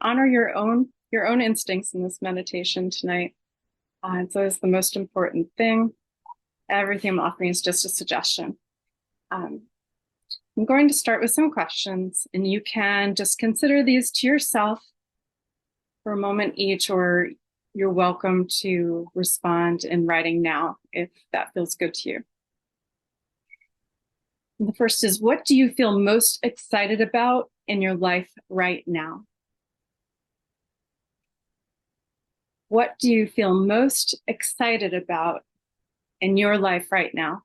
honor your own instincts in this meditation tonight. It's always the most important thing. Everything I'm offering is just a suggestion. I'm going to start with some questions, and you can just consider these to yourself for a moment each, or you're welcome to respond in writing now if that feels good to you. And the first is, what do you feel most excited about in your life right now? What do you feel most excited about in your life right now?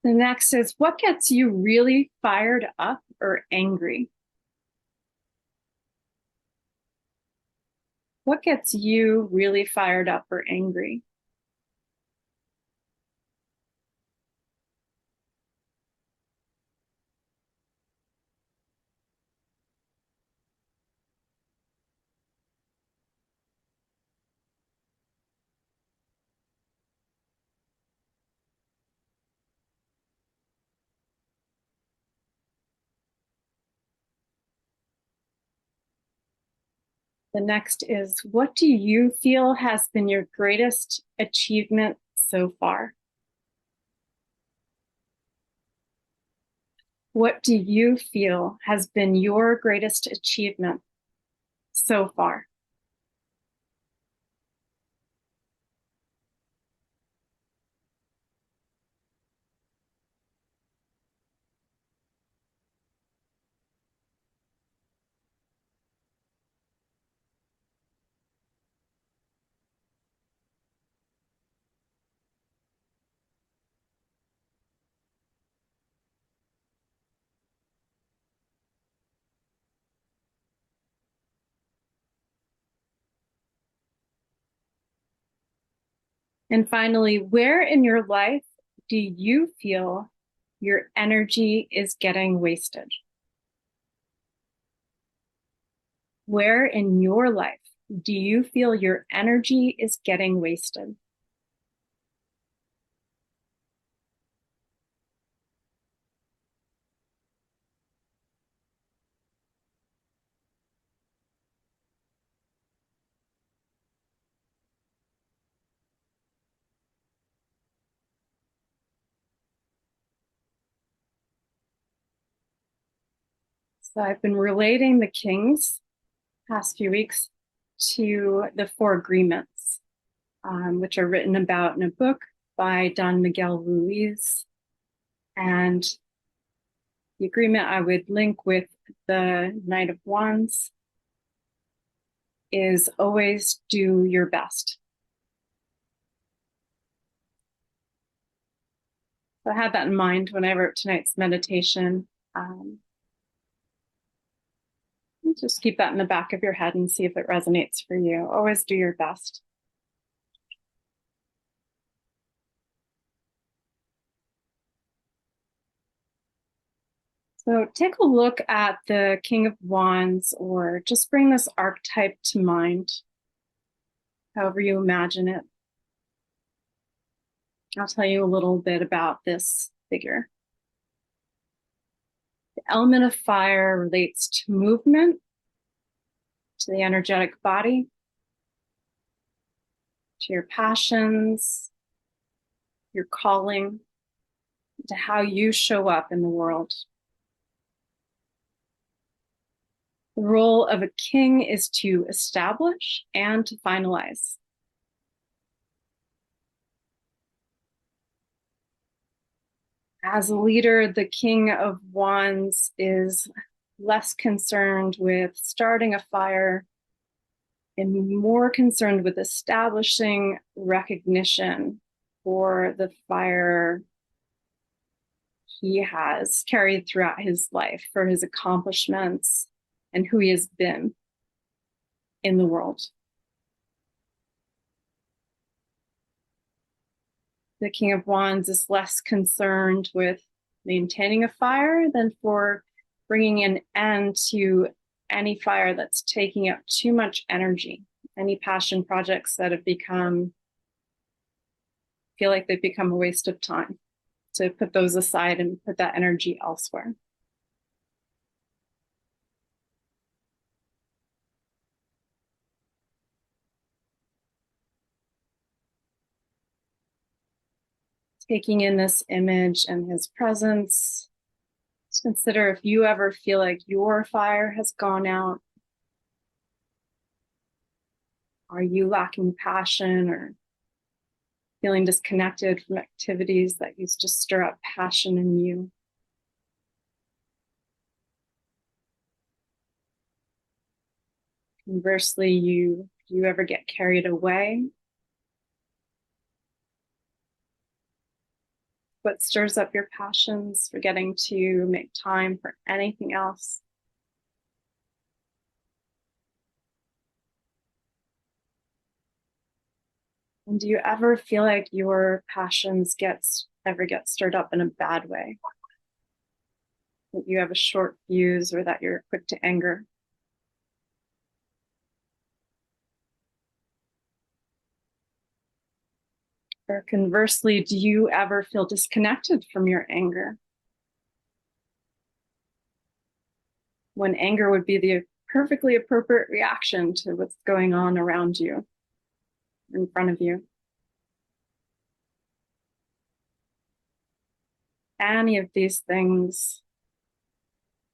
The next is, what gets you really fired up or angry? What gets you really fired up or angry? The next is, what do you feel has been your greatest achievement so far? What do you feel has been your greatest achievement so far? And finally, where in your life do you feel your energy is getting wasted? Where in your life do you feel your energy is getting wasted? So I've been relating the Kings past few weeks to the Four Agreements, which are written about in a book by Don Miguel Ruiz. And the agreement I would link with the Knight of Wands is always do your best. So I had that in mind when I wrote tonight's meditation. Just keep that in the back of your head and see if it resonates for you. Always do your best. So take a look at the King of Wands, or just bring this archetype to mind, however you imagine it. I'll tell you a little bit about this figure. The element of fire relates to movement, to the energetic body, to your passions, your calling, to how you show up in the world. The role of a king is to establish and to finalize. As a leader, the King of Wands is less concerned with starting a fire and more concerned with establishing recognition for the fire he has carried throughout his life, for his accomplishments, and who he has been in the world. The King of Wands is less concerned with maintaining a fire than for bringing an end to any fire that's taking up too much energy, any passion projects that have feel like they've become a waste of time, to put those aside and put that energy elsewhere. Taking in this image and his presence, just consider if you ever feel like your fire has gone out. Are you lacking passion or feeling disconnected from activities that used to stir up passion in you? Conversely, you ever get carried away? What stirs up your passions, forgetting to make time for anything else? And do you ever feel like your passions ever get stirred up in a bad way? That you have a short fuse or that you're quick to anger? Or conversely, do you ever feel disconnected from your anger? When anger would be the perfectly appropriate reaction to what's going on around you, in front of you. Any of these things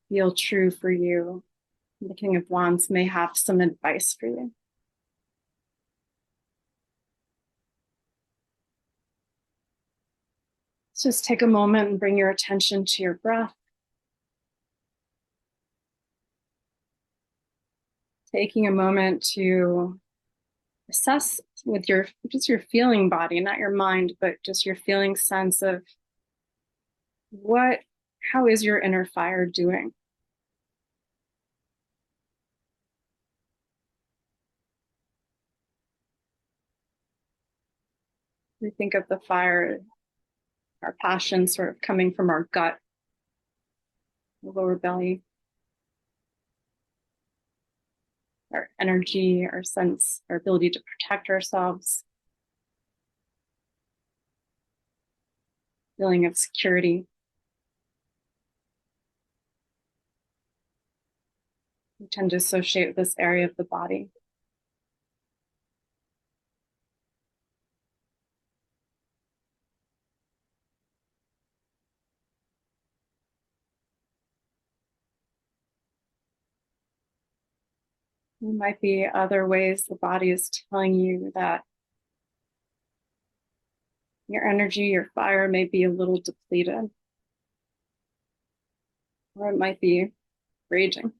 feel true for you, the King of Wands may have some advice for you. Let's just take a moment and bring your attention to your breath. Taking a moment to assess with just your feeling body, not your mind, but just your feeling sense of how is your inner fire doing? We think of the fire, our passion sort of coming from our gut, the lower belly, our energy, our sense, our ability to protect ourselves, feeling of security. We tend to associate with this area of the body. There might be other ways the body is telling you that your energy, your fire may be a little depleted, or it might be raging.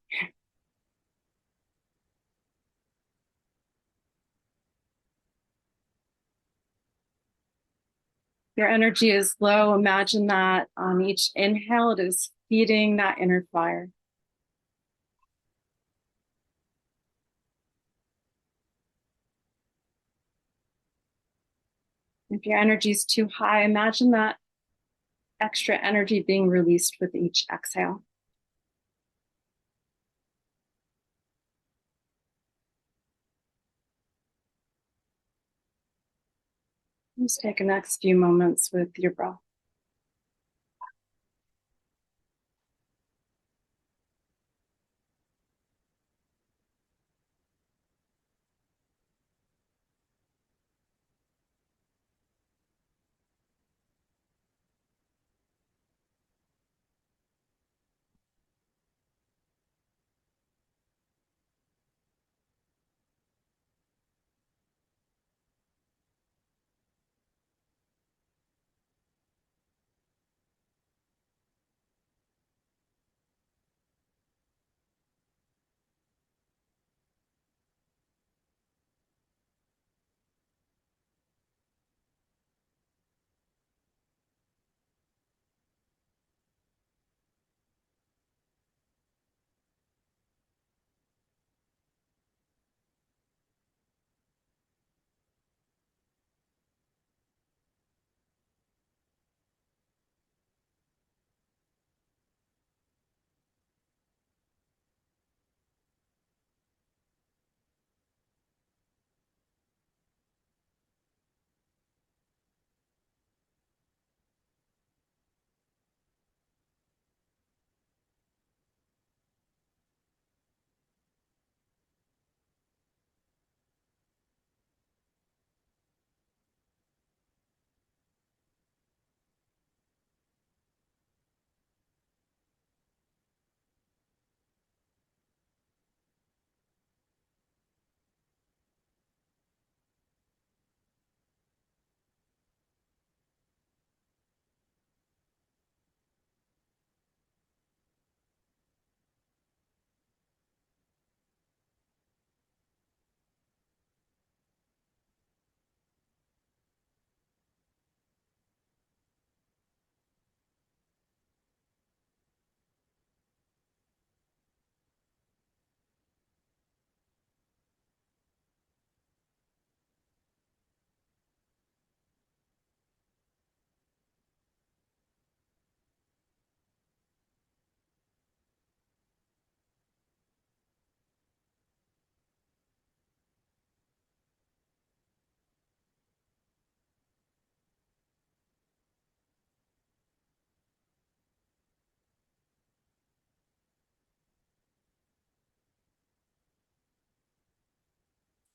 Your energy is low. Imagine that on each inhale, it is feeding that inner fire. If your energy is too high, imagine that extra energy being released with each exhale. Just take the next few moments with your breath.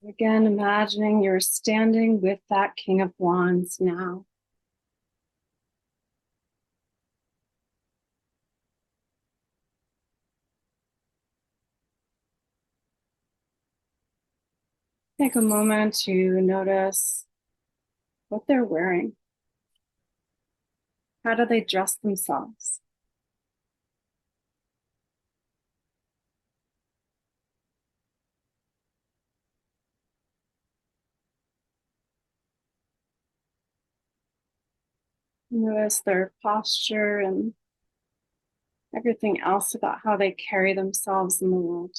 Again, imagining you're standing with that King of Wands now. Take a moment to notice what they're wearing. How do they dress themselves? Notice their posture and everything else about how they carry themselves in the world.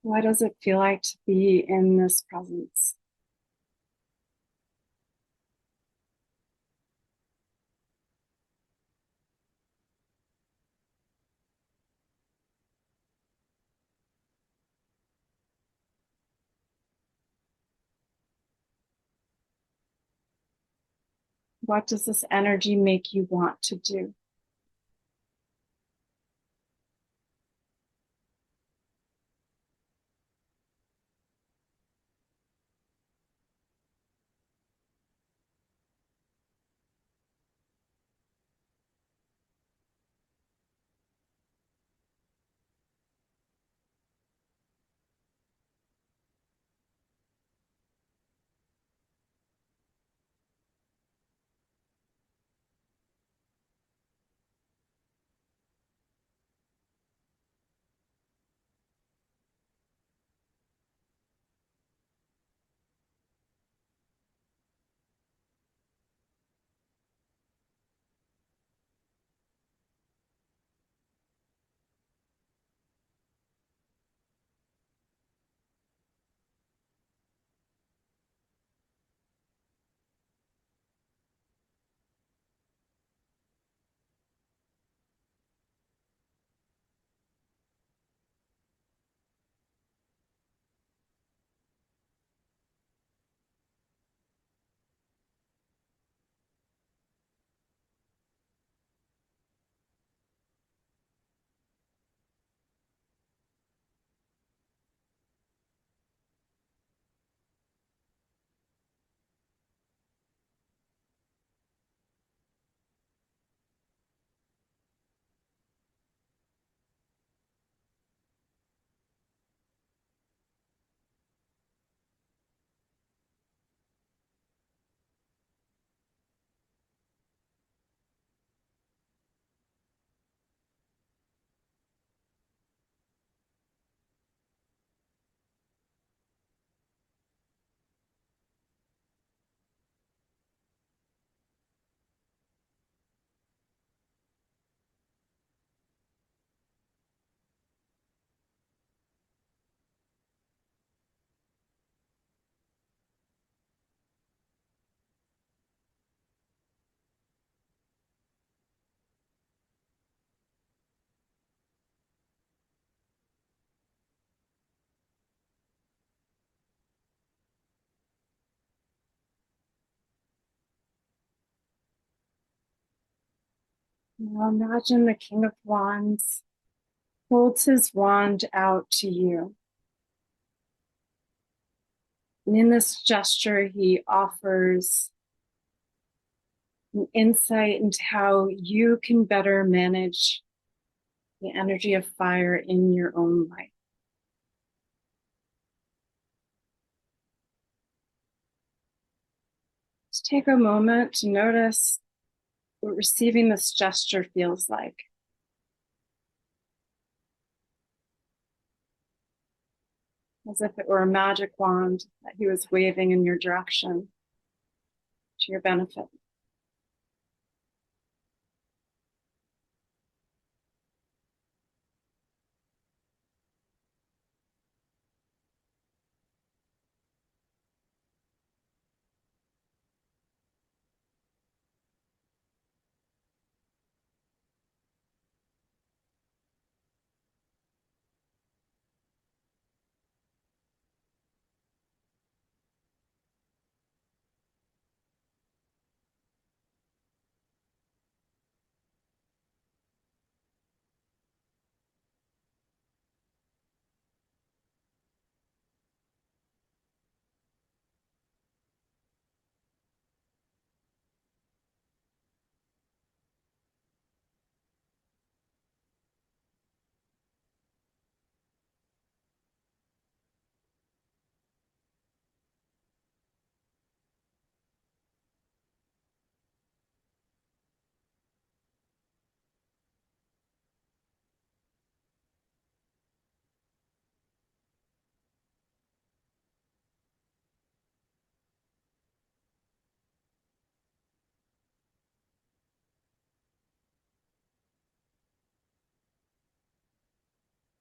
What does it feel like to be in this presence? What does this energy make you want to do? Now imagine the King of Wands holds his wand out to you. And in this gesture, he offers an insight into how you can better manage the energy of fire in your own life. Just take a moment to notice what receiving this gesture feels like. As if it were a magic wand that he was waving in your direction to your benefit.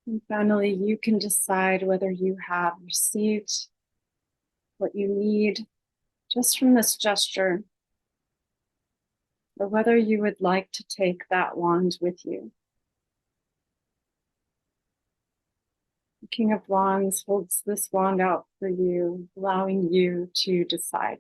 And finally, you can decide whether you have received what you need just from this gesture, or whether you would like to take that wand with you. The King of Wands holds this wand out for you, allowing you to decide.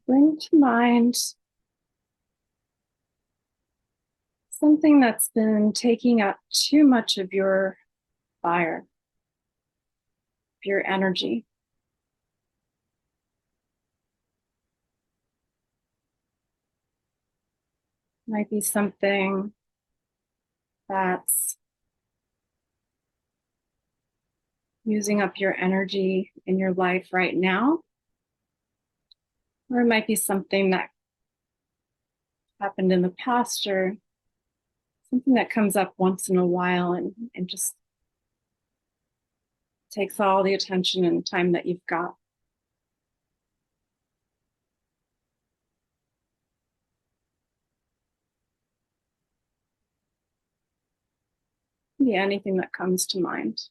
Bring to mind something that's been taking up too much of your fire, your energy. Might be something that's using up your energy in your life right now, Or it might be something that happened in the past or something that comes up once in a while and just takes all the attention and time that you've got. Yeah, anything that comes to mind.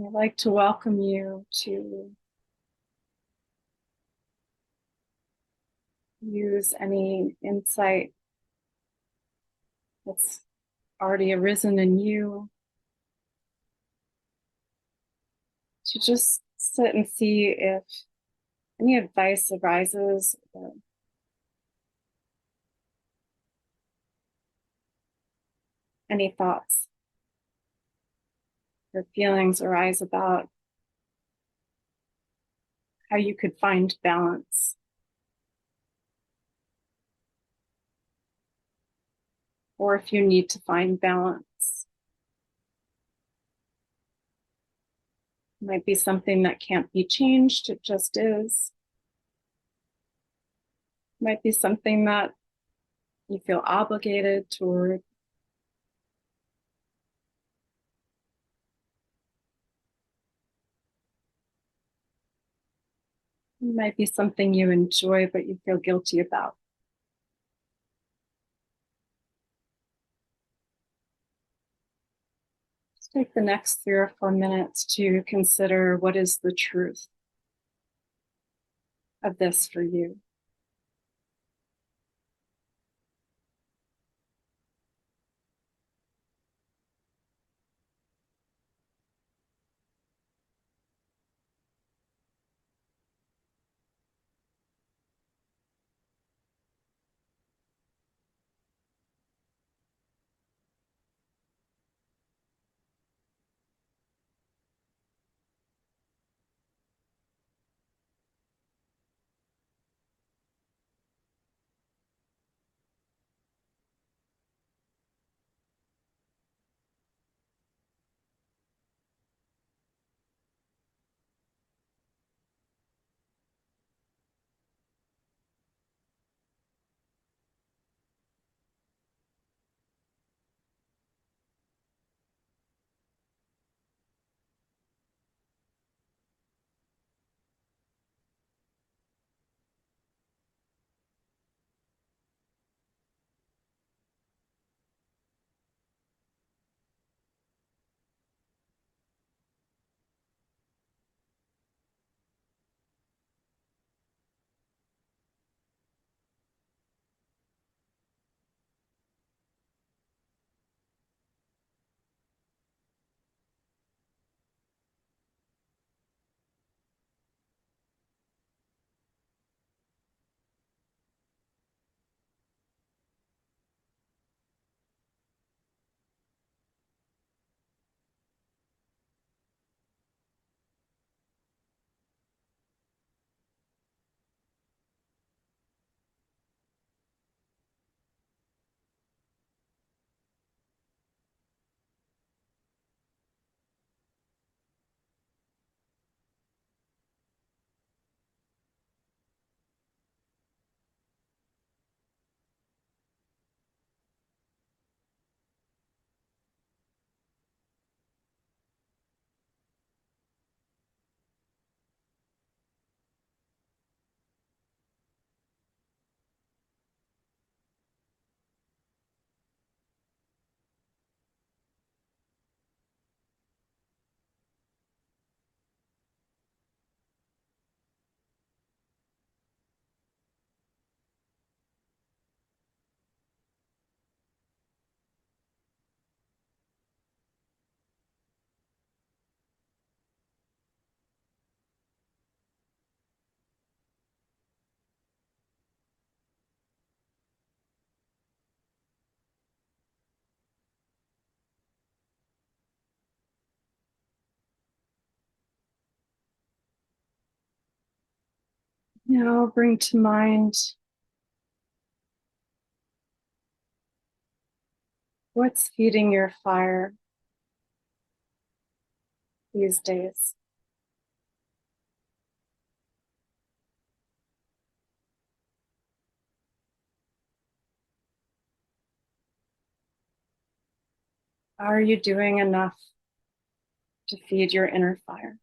I'd like to welcome you to use any insight that's already arisen in you to just sit and see if any advice arises, or any thoughts or feelings arise about how you could find balance, or if you need to find balance. It might be something that can't be changed, it just is. It might be something that you feel obligated toward. It might be something you enjoy, but you feel guilty about. Just take the next 3 or 4 minutes to consider what is the truth of this for you. Now bring to mind what's feeding your fire these days. Are you doing enough to feed your inner fire?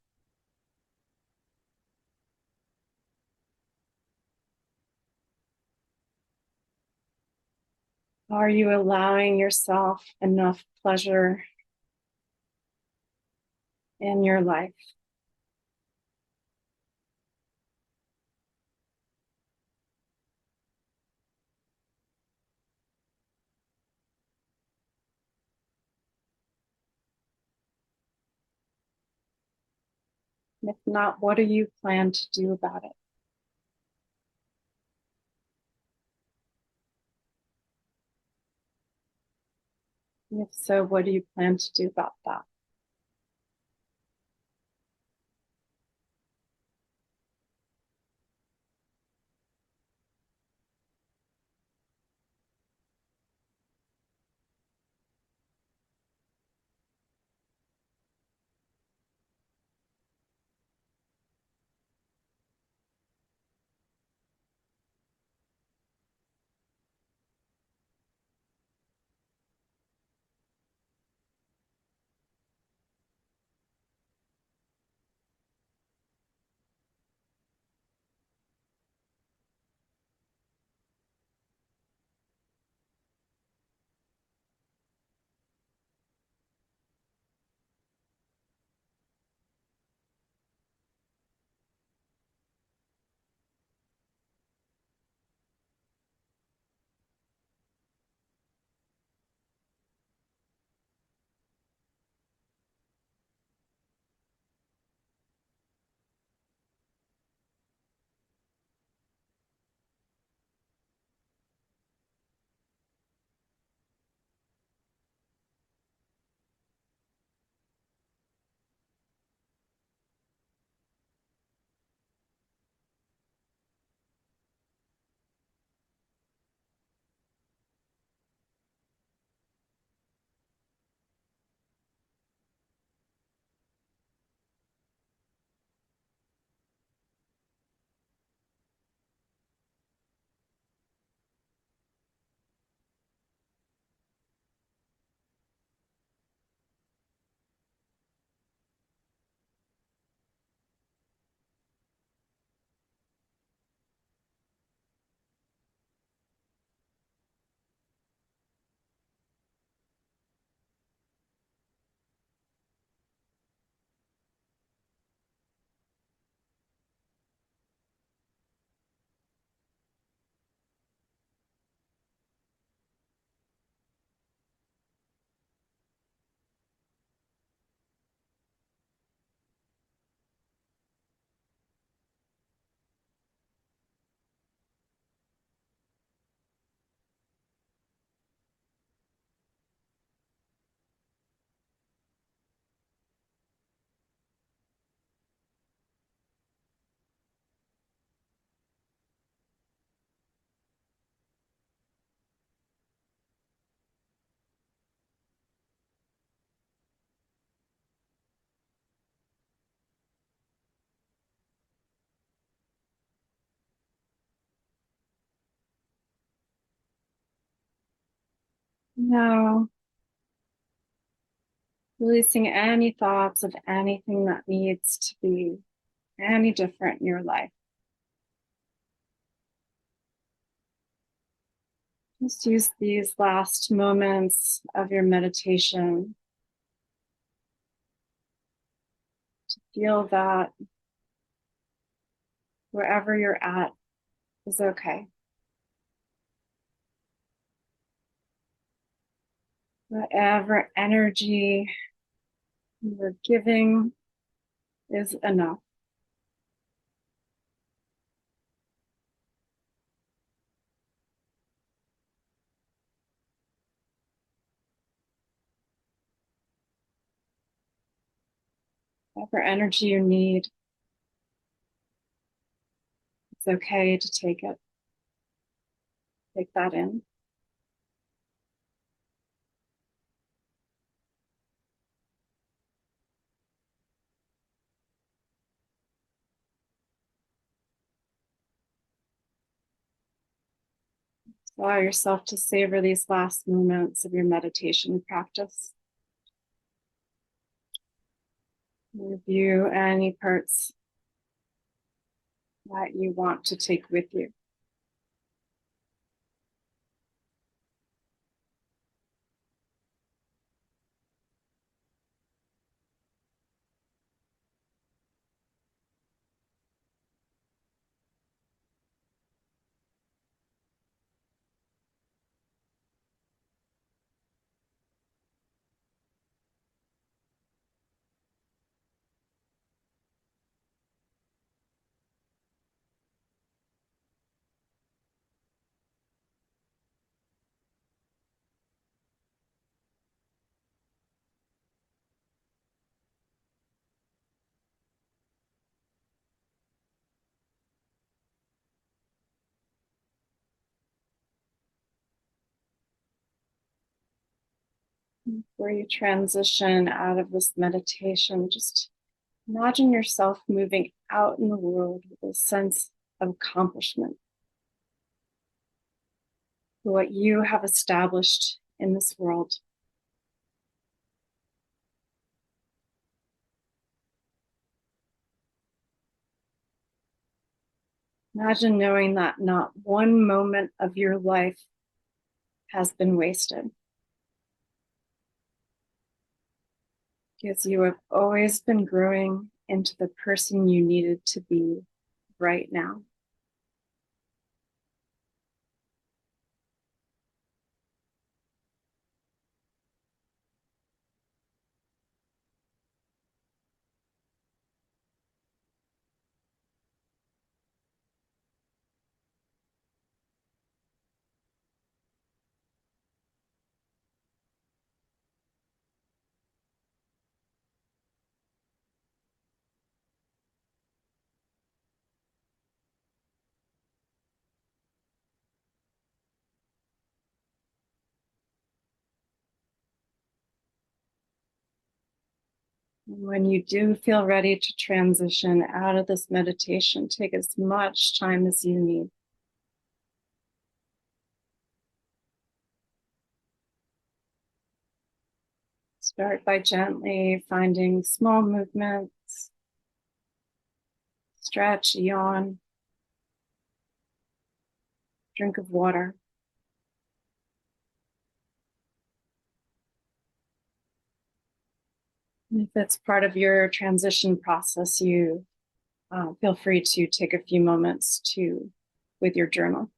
Are you allowing yourself enough pleasure in your life? If not, what do you plan to do about it? And if so, what do you plan to do about that? Now, releasing any thoughts of anything that needs to be any different in your life. Just use these last moments of your meditation to feel that wherever you're at is okay. Whatever energy you're giving is enough. Whatever energy you need It's okay to take it. Take that in. Allow yourself to savor these last moments of your meditation practice. Review any parts that you want to take with you. Before you transition out of this meditation, just imagine yourself moving out in the world with a sense of accomplishment for what you have established in this world. Imagine knowing that not one moment of your life has been wasted, because you have always been growing into the person you needed to be right now. When you do feel ready to transition out of this meditation, take as much time as you need. Start by gently finding small movements, stretch, yawn, drink of water. And if it's part of your transition process, you feel free to take a few moments with your journal.